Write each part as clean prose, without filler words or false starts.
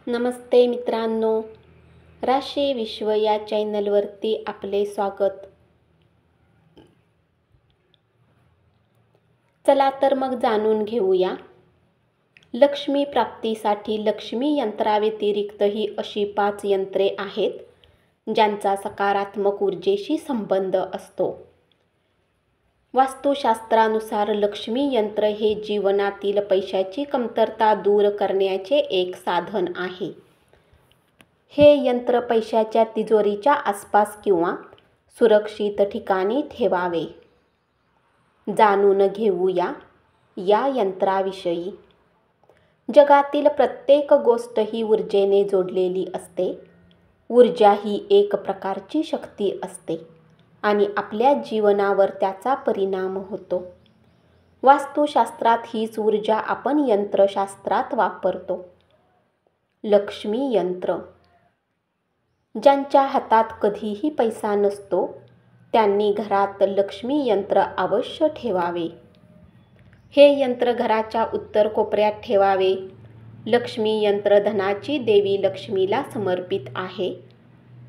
नमस्ते मित्रांनो, राशी विश्व या चॅनलवरती आपले स्वागत. चला तर मग जाणून घेऊया. लक्ष्मी प्राप्तीसाठी लक्ष्मी यंत्राव्यतिरिक्त ही अशी 5 यंत्रे आहेत ज्यांचा सकारात्मक ऊर्जेशी संबंध असतो. वास्तुशास्त्रानुसार लक्ष्मी यंत्र हे जीवनातील पैशाची कमतरता दूर करण्याचे एक साधन आहे. हे यंत्र पैशाच्या तिजोरीच्या आसपास किंवा सुरक्षित ठिकाणी ठेवावे. जाणून घेऊया या यंत्राविषयी. जगातील प्रत्येक गोष्ट ही ऊर्जेने जोडलेली असते. ऊर्जा ही एक प्रकारची शक्ती असते आणि आपल्या जीवनावर त्याचा परिणाम होतो. वास्तुशास्त्रात हीच ऊर्जा आपण यंत्रशास्त्रात वापरतो. लक्ष्मी यंत्र. ज्यांच्या हातात कधीही पैसा नसतो त्यांनी घरात लक्ष्मी यंत्र अवश्य ठेवावे. हे यंत्र घराच्या उत्तर कोपऱ्यात ठेवावे. लक्ष्मी यंत्र धनाची देवी लक्ष्मीला समर्पित आहे.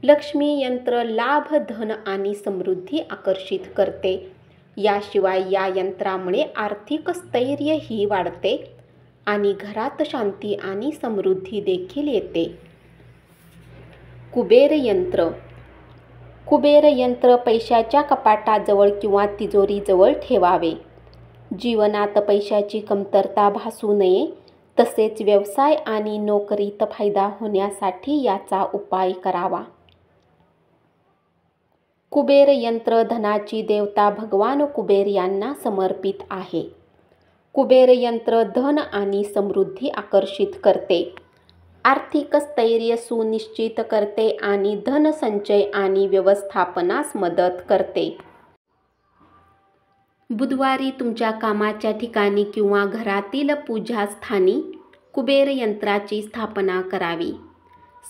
लक्ष्मी यंत्र लाभ, धन आणि समृद्धी आकर्षित करते. याशिवाय या यंत्रामुळे आर्थिक स्थैर्यही वाढते आणि घरात शांती आणि समृद्धी देखील येते. कुबेर यंत्र. कुबेर यंत्र पैशाच्या कपाटाजवळ किंवा तिजोरीजवळ ठेवावे. जीवनात पैशाची कमतरता भासू नये तसेच व्यवसाय आणि नोकरीत फायदा होण्यासाठी याचा उपाय करावा. कुबेर यंत्र धनाची देवता भगवान कुबेर यांना समर्पित आहे. कुबेर यंत्र धन आणि समृद्धी आकर्षित करते, आर्थिक स्थैर्य सुनिश्चित करते आणि धन संचय आणि व्यवस्थापनास मदत करते. बुधवारी तुमच्या कामाच्या ठिकाणी किंवा घरातील पूजास्थानी कुबेर यंत्राची स्थापना करावी.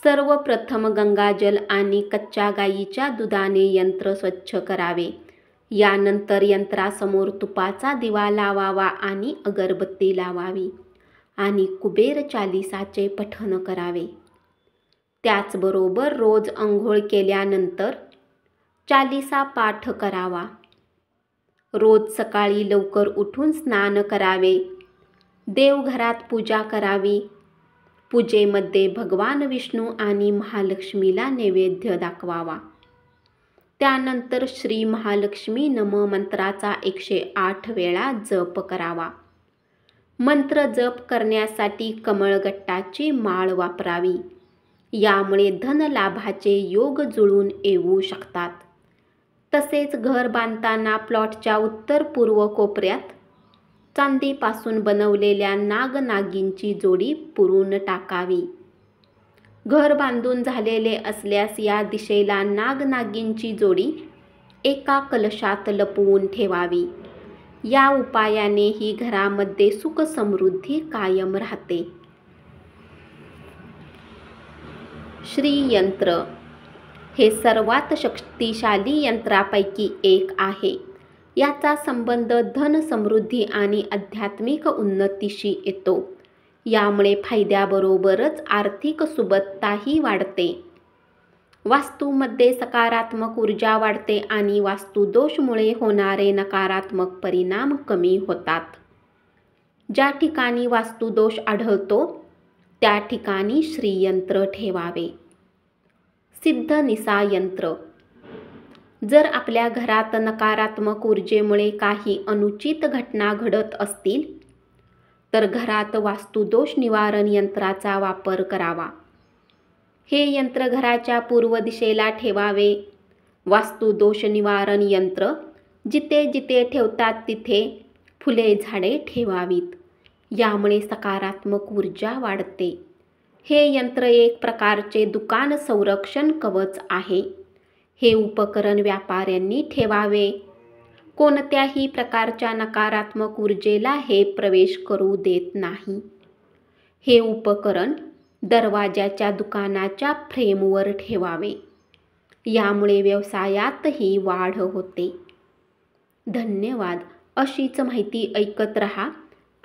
सर्वप्रथम गंगाजल आणि कच्च्या गायीच्या दुधाने यंत्र स्वच्छ करावे. यानंतर यंत्रासमोर तुपाचा दिवा लावावा आणि अगरबत्ती लावावी आणि कुबेर चालीसाचे पठण करावे. त्याचबरोबर रोज अंघोळ केल्यानंतर चालीसा पाठ करावा. रोज सकाळी लवकर उठून स्नान करावे. देवघरात पूजा करावी. पूजेमध्ये भगवान विष्णू आणि महालक्ष्मीला नैवेद्य दाखवावा. त्यानंतर श्री महालक्ष्मी नम मंत्राचा 108 वेळा जप करावा. मंत्र जप करण्यासाठी कमळगट्टाची माळ वापरावी. यामुळे धनलाभाचे योग जुळून येऊ शकतात. तसेच घर बांधताना प्लॉटच्या उत्तर पूर्व कोपऱ्यात चांदीपासून बनवलेल्या नाग-नागींची जोडी पुरून टाकावी. घर बांधून झालेले असल्यास या दिशेला नाग-नागींची जोडी एका कलशात लपवून ठेवावी. या उपायाने ही घरामध्ये सुख समृद्धी कायम राहते. श्री यंत्र हे सर्वात शक्तिशाली यंत्रापैकी एक आहे. याचा संबंध धन, समृद्धी आणि आध्यात्मिक उन्नतीशी येतो. यामुळे फायद्याबरोबरच आर्थिक सुबत्ताही वाढते. वास्तूमध्ये सकारात्मक ऊर्जा वाढते आणि वास्तुदोषमुळे होणारे नकारात्मक परिणाम कमी होतात. ज्या ठिकाणी वास्तुदोष आढळतो त्या ठिकाणी श्रीयंत्र ठेवावे. सिद्धनिसा यंत्र. जर आपल्या घरात नकारात्मक ऊर्जेमुळे काही अनुचित घटना घडत असतील तर घरात वास्तुदोष निवारण यंत्राचा वापर करावा. हे यंत्र घराच्या पूर्व दिशेला ठेवावे. वास्तुदोष निवारण यंत्र जिथे जिथे ठेवतात तिथे फुले, झाडे ठेवावीत. यामुळे सकारात्मक ऊर्जा वाढते. हे यंत्र एक प्रकारचे दुकान संरक्षण कवच आहे. हे उपकरण व्यापाऱ्यांनी ठेवावे. कोणत्याही प्रकारच्या नकारात्मक ऊर्जेला हे प्रवेश करू देत नाही. हे उपकरण दरवाजाच्या दुकानाच्या फ्रेमवर ठेवावे. यामुळे व्यवसायातही वाढ होते. धन्यवाद. अशीच माहिती ऐकत रहा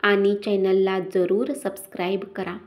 आणि चॅनलला जरूर सबस्क्राईब करा.